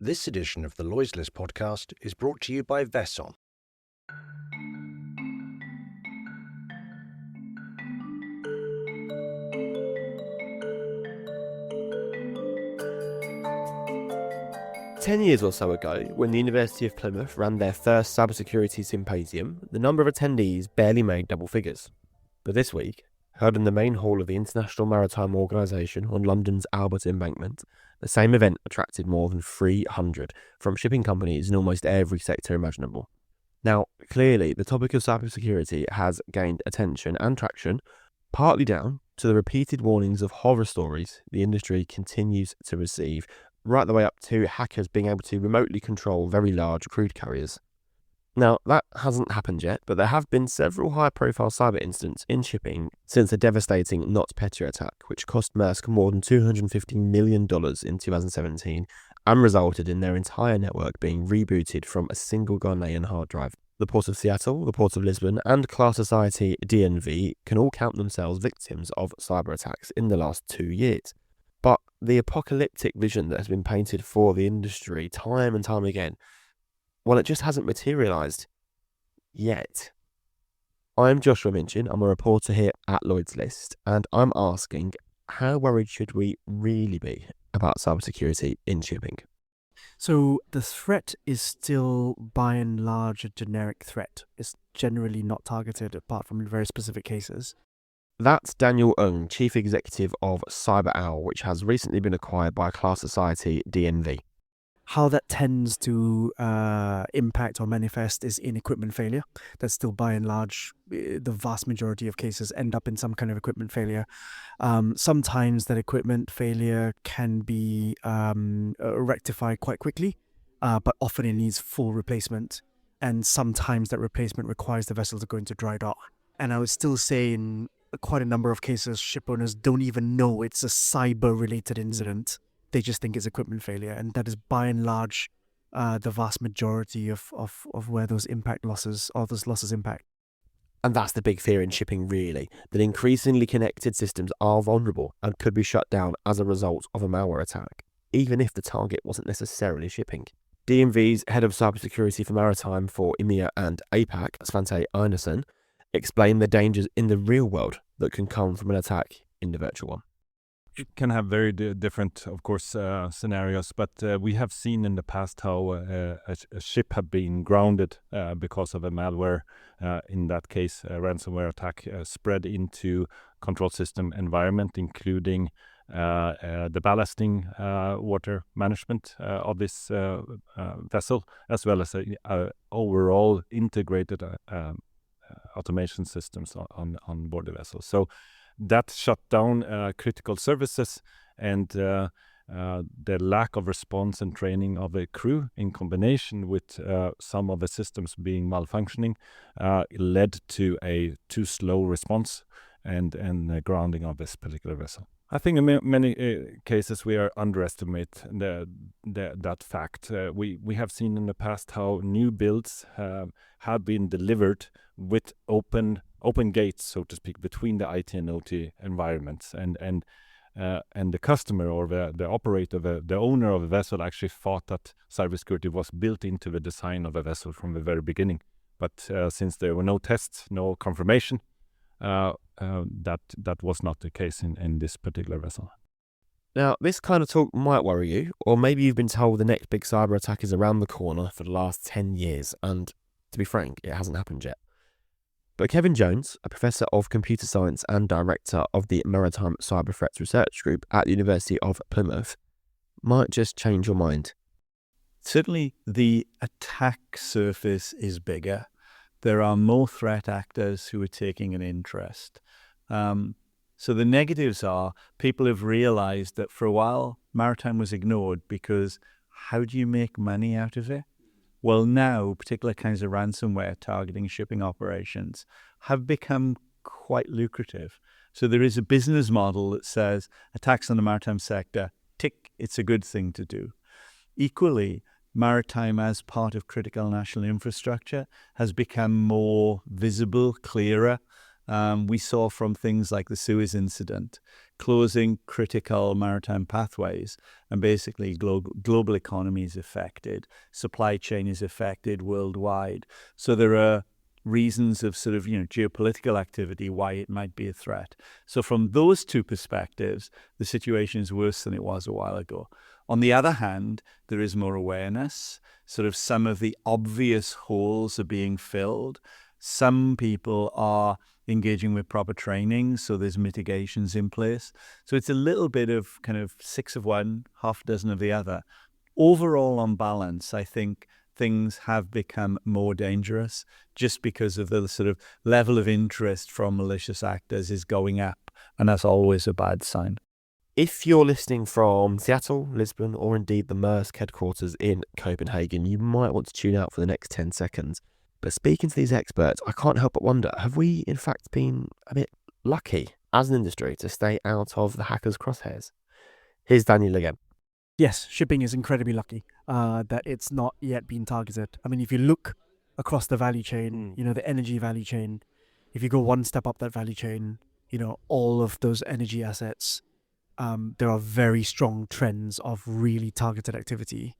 This edition of the Lloyd's List podcast is brought to you by Vesson. Ten years or so ago, when the University of Plymouth ran their first cybersecurity symposium, the number of attendees barely made double figures. But this week, held in the main hall of the International Maritime Organization on London's Embankment, the same event attracted more than 300 from shipping companies in almost every sector imaginable. Now, clearly, the topic of cybersecurity has gained attention and traction, partly down to the repeated warnings of horror stories the industry continues to receive, right the way up to hackers being able to remotely control very large crude carriers. Now, that hasn't happened yet, but there have been several high-profile cyber incidents in shipping since the devastating NotPetya attack, which cost Maersk more than $250 million in 2017 and resulted in their entire network being rebooted from a single Ghanaian hard drive. The Port of Seattle, the Port of Lisbon, and class society DNV can all count themselves victims of cyber attacks in the last 2 years. But the apocalyptic vision that has been painted for the industry time and time again, well, it just hasn't materialised yet. I'm Joshua Minchin. I'm a reporter here at Lloyd's List, and I'm asking, how worried should we really be about cybersecurity in shipping? So the threat is still by and large a generic threat. It's generally not targeted apart from in very specific cases. That's Daniel Ng, Chief Executive of CyberOwl, which has recently been acquired by class society DNV. How that tends to impact or manifest is in equipment failure. That's still by and large, the vast majority of cases end up in some kind of equipment failure. Sometimes that equipment failure can be rectified quite quickly, but often it needs full replacement. And sometimes that replacement requires the vessel to go into dry dock. And I would still say in quite a number of cases, ship owners don't even know it's a cyber-related incident. They just think it's equipment failure, and that is by and large the vast majority of where those losses impact. And that's the big fear in shipping, really, that increasingly connected systems are vulnerable and could be shut down as a result of a malware attack, even if the target wasn't necessarily shipping. DNV's head of cybersecurity for maritime for EMEA and APAC, Svante Einarsson, explained the dangers in the real world that can come from an attack in the virtual one. It can have very different, of course, scenarios, but we have seen in the past how a ship have been grounded because of a malware. In that case, a ransomware attack spread into control system environment, including the ballasting water management of this vessel, as well as overall integrated automation systems on board the vessel. So that shut down critical services, and the lack of response and training of a crew in combination with some of the systems being malfunctioning led to a too slow response and grounding of this particular vessel. I think in many cases we are underestimate that fact. We have seen in the past how new builds have been delivered with open gates, so to speak, between the IT and OT environments, and the customer or the operator, the owner of a vessel actually thought that cybersecurity was built into the design of a vessel from the very beginning. But since there were no tests, no confirmation, that was not the case in this particular vessel. Now, this kind of talk might worry you, or maybe you've been told the next big cyber attack is around the corner for the last 10 years, and to be frank, it hasn't happened yet. But Kevin Jones, a professor of computer science and director of the Maritime Cyber Threats Research Group at the University of Plymouth, might just change your mind. Certainly, the attack surface is bigger. There are more threat actors who are taking an interest. So the negatives are people have realized that for a while, maritime was ignored because how do you make money out of it? Well, now particular kinds of ransomware targeting shipping operations have become quite lucrative. So there is a business model that says attacks on the maritime sector, tick, it's a good thing to do. Equally, maritime as part of critical national infrastructure has become more visible, clearer. We saw from things like the Suez incident, closing critical maritime pathways, and basically global economy is affected, supply chain is affected worldwide. So there are reasons of sort of, geopolitical activity why it might be a threat. So from those two perspectives, the situation is worse than it was a while ago. On the other hand, there is more awareness. Sort of some of the obvious holes are being filled. Some people are engaging with proper training, so there's mitigations in place. So it's a little bit of kind of 6 of one, half a dozen of the other. Overall, on balance, I think things have become more dangerous just because of the sort of level of interest from malicious actors is going up, and that's always a bad sign. If you're listening from Seattle, Lisbon, or indeed the Maersk headquarters in Copenhagen, you might want to tune out for the next 10 seconds. But speaking to these experts, I can't help but wonder, have we in fact been a bit lucky as an industry to stay out of the hackers' crosshairs? Here's Daniel again. Yes, shipping is incredibly lucky that it's not yet been targeted. I mean, if you look across the value chain, the energy value chain, if you go one step up that value chain, all of those energy assets, there are very strong trends of really targeted activity.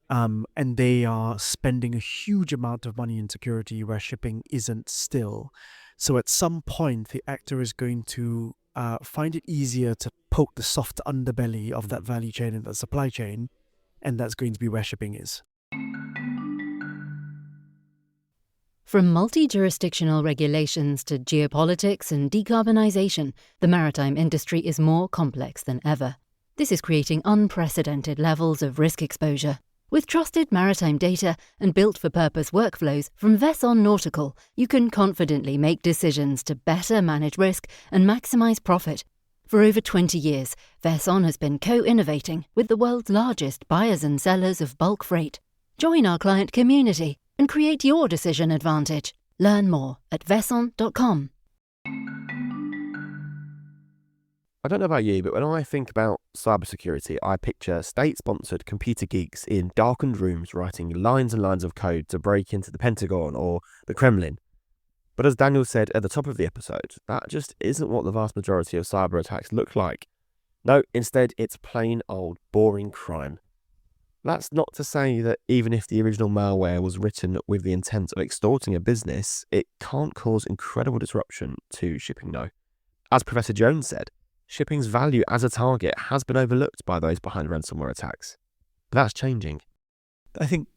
And they are spending a huge amount of money in security where shipping isn't still. So at some point, the actor is going to find it easier to poke the soft underbelly of that value chain and that supply chain, and that's going to be where shipping is. From multi-jurisdictional regulations to geopolitics and decarbonisation, the maritime industry is more complex than ever. This is creating unprecedented levels of risk exposure. With trusted maritime data and built-for-purpose workflows from Vesson Nautical, you can confidently make decisions to better manage risk and maximise profit. For over 20 years, Vesson has been co-innovating with the world's largest buyers and sellers of bulk freight. Join our client community and create your decision advantage. Learn more at vesson.com. I don't know about you, but when I think about cybersecurity, I picture state-sponsored computer geeks in darkened rooms writing lines and lines of code to break into the Pentagon or the Kremlin. But as Daniel said at the top of the episode, that just isn't what the vast majority of cyber attacks look like. No, instead it's plain old boring crime. That's not to say that even if the original malware was written with the intent of extorting a business, it can't cause incredible disruption to shipping though. As Professor Jones said, shipping's value as a target has been overlooked by those behind ransomware attacks. But that's changing. I think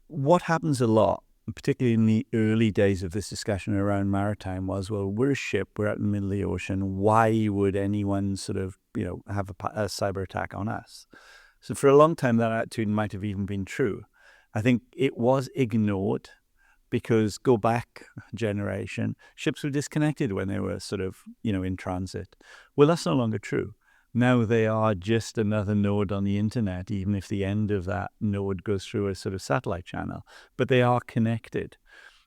what happens a lot, particularly in the early days of this discussion around maritime, was, well, we're a ship, we're out in the middle of the ocean. Why would anyone sort of, have a cyber attack on us? So for a long time, that attitude might have even been true. I think it was ignored because, go back a generation, ships were disconnected when they were sort of, in transit. Well, that's no longer true. Now they are just another node on the internet, even if the end of that node goes through a sort of satellite channel. But they are connected.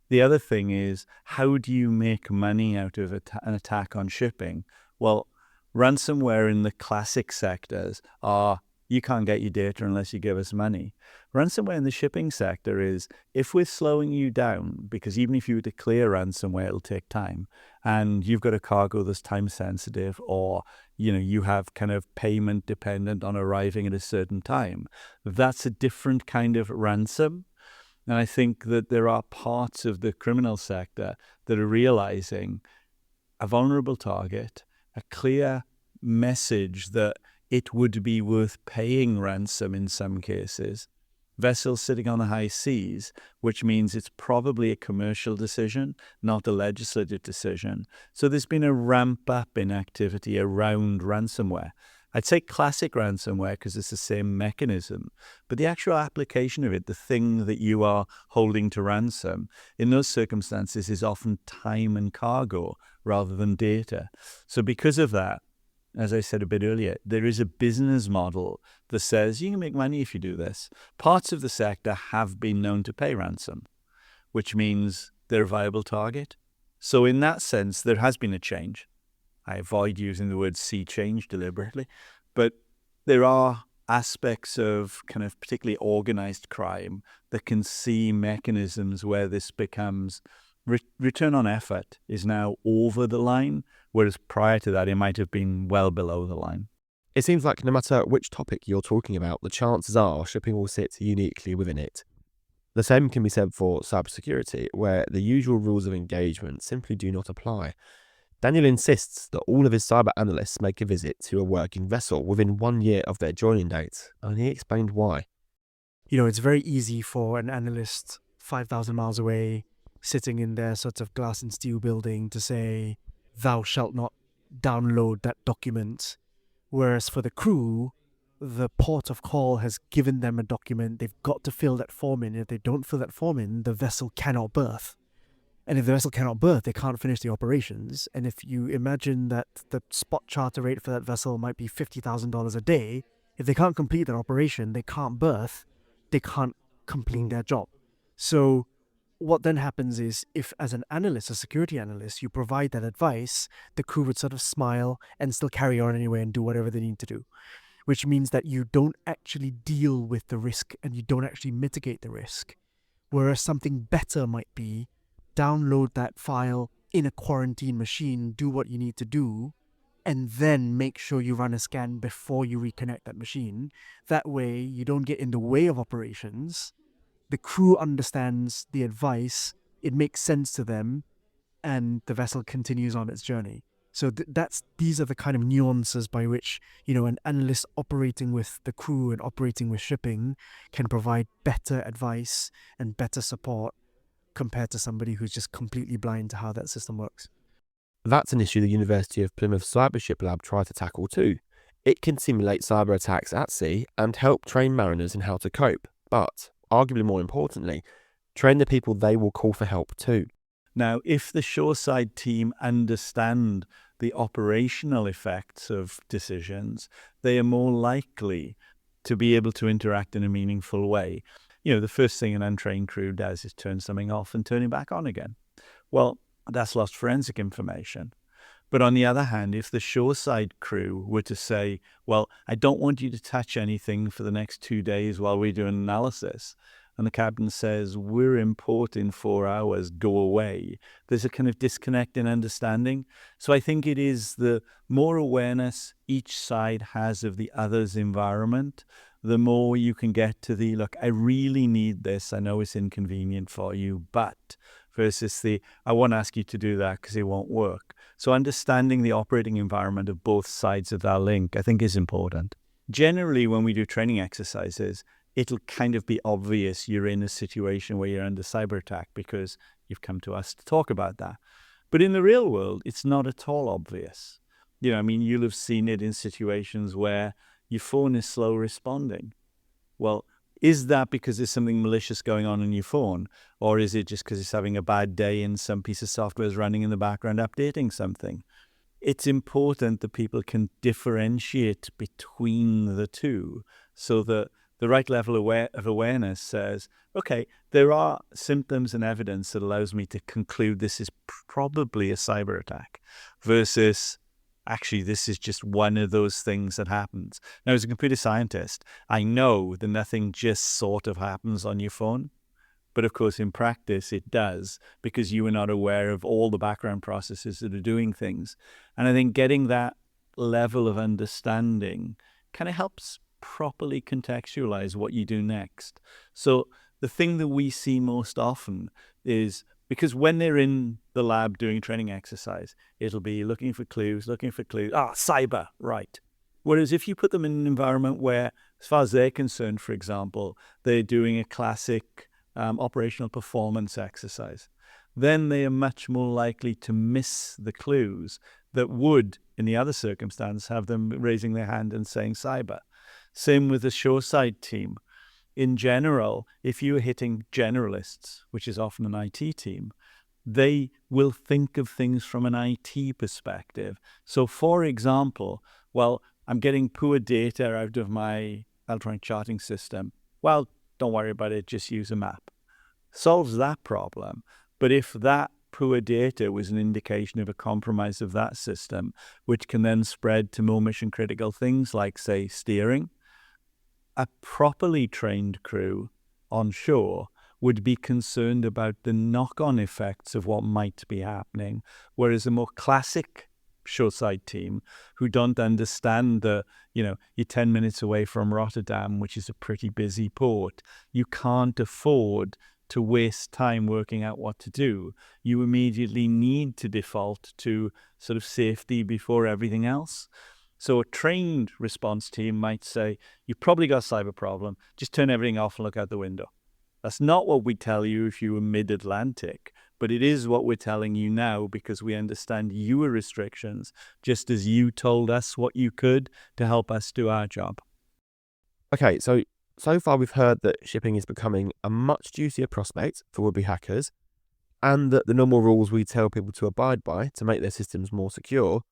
The other thing is, how do you make money out of an attack on shipping? Well, ransomware in the classic sectors are, you can't get your data unless you give us money. Ransomware in the shipping sector is, if we're slowing you down, because even if you were to clear ransomware, it'll take time, and you've got a cargo that's time sensitive, or you have kind of payment dependent on arriving at a certain time, that's a different kind of ransom. And I think that there are parts of the criminal sector that are realizing a vulnerable target, a clear message that it would be worth paying ransom in some cases. Vessels sitting on the high seas, which means it's probably a commercial decision, not a legislative decision. So there's been a ramp up in activity around ransomware. I'd say classic ransomware because it's the same mechanism, but the actual application of it, the thing that you are holding to ransom, in those circumstances is often time and cargo rather than data. So because of that, as I said a bit earlier, there is a business model that says you can make money if you do this. Parts of the sector have been known to pay ransom, which means they're a viable target. So in that sense, there has been a change. I avoid using the word sea change deliberately, but there are aspects of kind of particularly organized crime that can see mechanisms where this becomes return on effort is now over the line, whereas prior to that, it might have been well below the line. It seems like no matter which topic you're talking about, the chances are shipping will sit uniquely within it. The same can be said for cybersecurity, where the usual rules of engagement simply do not apply. Daniel insists that all of his cyber analysts make a visit to a working vessel within 1 year of their joining date, and he explained why. It's very easy for an analyst 5,000 miles away, sitting in their sort of glass and steel building, to say, "Thou shalt not download that document." Whereas for the crew, the port of call has given them a document. They've got to fill that form in. If they don't fill that form in, the vessel cannot berth. And if the vessel cannot berth, they can't finish the operations. And if you imagine that the spot charter rate for that vessel might be $50,000 a day, if they can't complete that operation, they can't berth, they can't complete their job. So what then happens is, if as an analyst, a security analyst, you provide that advice, the crew would sort of smile and still carry on anyway and do whatever they need to do. Which means that you don't actually deal with the risk and you don't actually mitigate the risk. Whereas something better might be, download that file in a quarantine machine, do what you need to do, and then make sure you run a scan before you reconnect that machine. That way you don't get in the way of operations. The crew understands the advice, it makes sense to them, and the vessel continues on its journey. So these are the kind of nuances by which, an analyst operating with the crew and operating with shipping can provide better advice and better support compared to somebody who's just completely blind to how that system works. That's an issue the University of Plymouth Cybership Lab tried to tackle too. It can simulate cyber attacks at sea and help train mariners in how to cope, but, arguably more importantly, train the people they will call for help too. Now, if the shoreside team understand the operational effects of decisions, they are more likely to be able to interact in a meaningful way. The first thing an untrained crew does is turn something off and turn it back on again. Well, that's lost forensic information. But on the other hand, if the shoreside crew were to say, well, I don't want you to touch anything for the next 2 days while we do an analysis, and the captain says, we're in port in 4 hours, go away, there's a kind of disconnect in understanding. So I think it is the more awareness each side has of the other's environment, the more you can get to the, look, I really need this, I know it's inconvenient for you, but, versus the, I won't ask you to do that because it won't work. So understanding the operating environment of both sides of that link, I think, is important. Generally, when we do training exercises, it'll kind of be obvious you're in a situation where you're under cyber attack because you've come to us to talk about that. But in the real world, it's not at all obvious. You'll have seen it in situations where your phone is slow responding. Well, is that because there's something malicious going on your phone? Or is it just because it's having a bad day and some piece of software is running in the background updating something? It's important that people can differentiate between the two so that the right level of awareness says, okay, there are symptoms and evidence that allows me to conclude this is probably a cyber attack versus actually this is just one of those things that happens. Now, as a computer scientist, I know that nothing just sort of happens on your phone. But of course, in practice, it does because you are not aware of all the background processes that are doing things. And I think getting that level of understanding kind of helps properly contextualize what you do next. So the thing that we see most often is, because when they're in the lab doing training exercise, it'll be looking for clues. Cyber, right. Whereas if you put them in an environment where, as far as they're concerned, for example, they're doing a classic operational performance exercise, then they are much more likely to miss the clues that would, in the other circumstance, have them raising their hand and saying cyber. Same with the shoreside team. In general, if you're hitting generalists, which is often an IT team, they will think of things from an IT perspective. So, for example, well, I'm getting poor data out of my electronic charting system. Well, don't worry about it, just use a map. Solves that problem. But if that poor data was an indication of a compromise of that system, which can then spread to more mission critical things like, say, steering, a properly trained crew on shore would be concerned about the knock-on effects of what might be happening, whereas a more classic shoreside team who don't understand that, you're 10 minutes away from Rotterdam, which is a pretty busy port. You can't afford to waste time working out what to do. You immediately need to default to sort of safety before everything else. So a trained response team might say, you've probably got a cyber problem, just turn everything off and look out the window. That's not what we tell you if you were mid-Atlantic, but it is what we're telling you now because we understand your restrictions, just as you told us what you could to help us do our job. Okay, so far we've heard that shipping is becoming a much juicier prospect for would-be hackers, and that the normal rules we tell people to abide by to make their systems more secure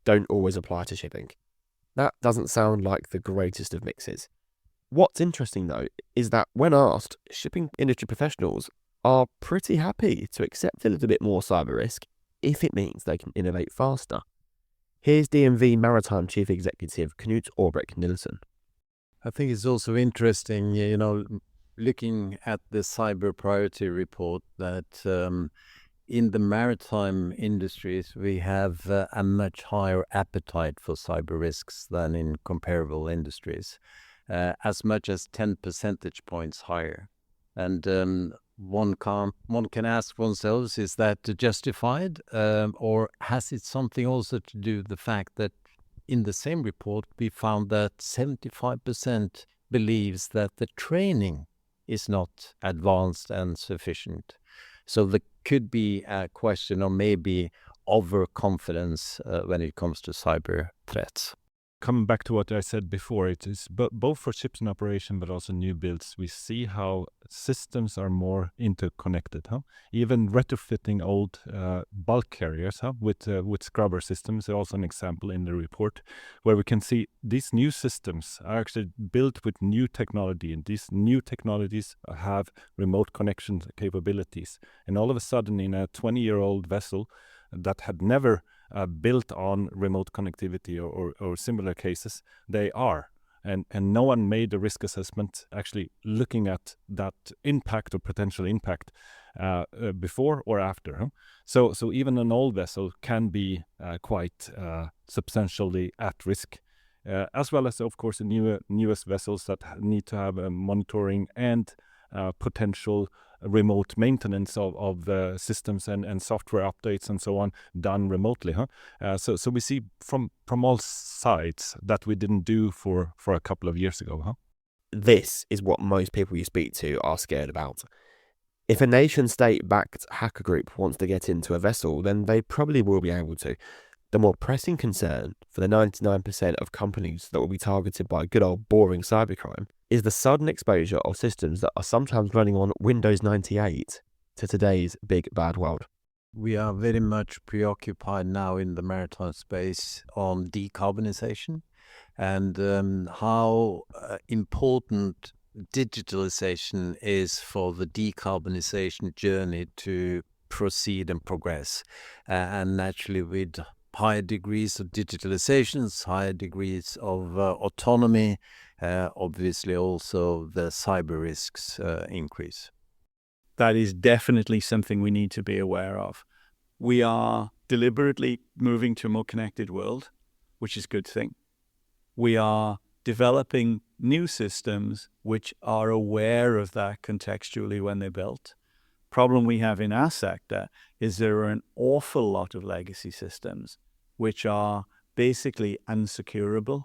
don't always apply to shipping. That doesn't sound like the greatest of mixes. What's interesting though is that when asked, shipping industry professionals are pretty happy to accept a little bit more cyber risk if it means they can innovate faster. Here's DNV Maritime Chief Executive Knut Ørbeck-Nilssen. I think it's also interesting, looking at the cyber priority report that in the maritime industries, we have a much higher appetite for cyber risks than in comparable industries, as much as 10 percentage points higher. And one can ask oneself, is that justified, or has it something also to do with the fact that in the same report we found that 75% believes that the training is not advanced and sufficient. So there could be a question of maybe overconfidence when it comes to cyber threats. Coming back to what I said before, it is both for ships in operation but also new builds. We see how systems are more interconnected. Even retrofitting old bulk carriers with scrubber systems is also an example in the report, where we can see these new systems are actually built with new technology, and these new technologies have remote connection capabilities. And all of a sudden, in a 20-year-old vessel that had never built on remote connectivity or similar cases, they are. And no one made a risk assessment actually looking at that impact or potential impact before or after. So even an old vessel can be quite substantially at risk, as well as, of course, the newest vessels that need to have monitoring and potential remote maintenance of the systems and software updates and so on done remotely. So we see from all sides that we didn't do for a couple of years ago. This is what most people you speak to are scared about. If a nation-state-backed hacker group wants to get into a vessel, then they probably will be able to. The more pressing concern for the 99% of companies that will be targeted by good old boring cybercrime is the sudden exposure of systems that are sometimes running on Windows 98 to today's big bad world. We are very much preoccupied now in the maritime space on decarbonization and how important digitalization is for the decarbonization journey to proceed and progress. And naturally with higher degrees of digitalizations, higher degrees of autonomy, obviously also the cyber risks increase. That is definitely something we need to be aware of. We are deliberately moving to a more connected world, which is a good thing. We are developing new systems which are aware of that contextually when they're built. Problem we have in our sector is there are an awful lot of legacy systems which are basically unsecurable,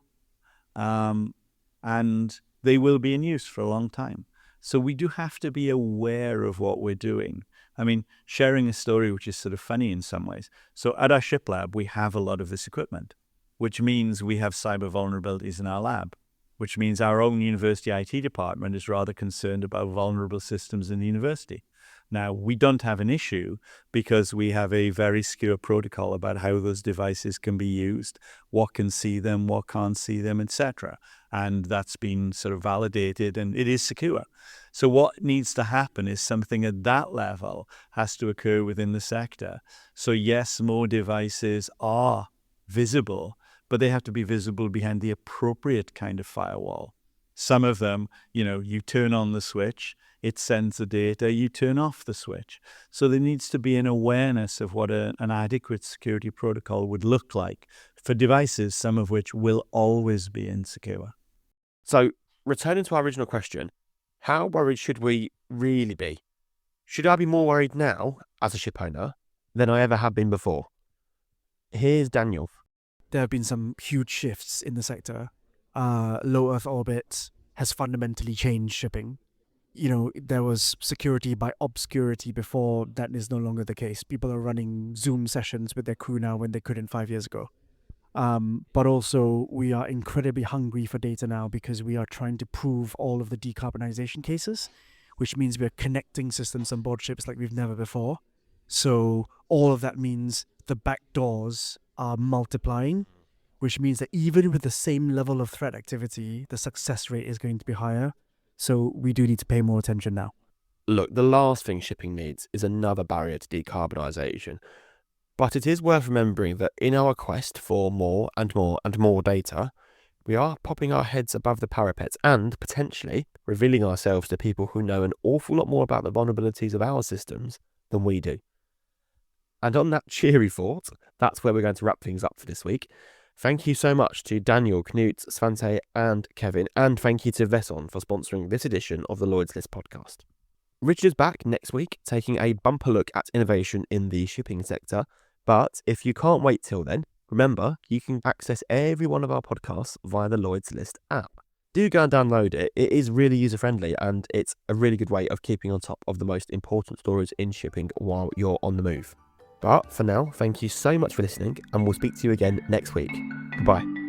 and they will be in use for a long time. So we do have to be aware of what we're doing. I mean, sharing a story which is sort of funny in some ways. So at our ship lab, we have a lot of this equipment, which means we have cyber vulnerabilities in our lab, which means our own university IT department is rather concerned about vulnerable systems in the university. Now, we don't have an issue because we have a very secure protocol about how those devices can be used, what can see them, what can't see them, etc. And that's been sort of validated and it is secure. So what needs to happen is something at that level has to occur within the sector. So yes, more devices are visible, but they have to be visible behind the appropriate kind of firewall. Some of them, you turn on the switch, it sends the data, you turn off the switch. So there needs to be an awareness of what an adequate security protocol would look like for devices, some of which will always be insecure. So, returning to our original question, how worried should we really be? Should I be more worried now, as a ship owner, than I ever have been before? Here's Daniel. There have been some huge shifts in the sector. Low Earth orbit has fundamentally changed shipping. There was security by obscurity before. That is no longer the case. People are running Zoom sessions with their crew now when they couldn't 5 years ago. But also, we are incredibly hungry for data now because we are trying to prove all of the decarbonization cases, which means we're connecting systems on board ships like we've never before. So all of that means the back doors are multiplying, which means that even with the same level of threat activity, the success rate is going to be higher. So we do need to pay more attention now. Look, the last thing shipping needs is another barrier to decarbonisation. But it is worth remembering that in our quest for more and more and more data, we are popping our heads above the parapet and potentially revealing ourselves to people who know an awful lot more about the vulnerabilities of our systems than we do. And on that cheery thought, that's where we're going to wrap things up for this week. Thank you so much to Daniel, Knut, Svante and Kevin, and thank you to Vesson for sponsoring this edition of the Lloyd's List podcast. Richard is back next week, taking a bumper look at innovation in the shipping sector. But if you can't wait till then, remember, you can access every one of our podcasts via the Lloyd's List app. Do go and download it. It is really user-friendly and it's a really good way of keeping on top of the most important stories in shipping while you're on the move. But for now, thank you so much for listening and we'll speak to you again next week. Goodbye.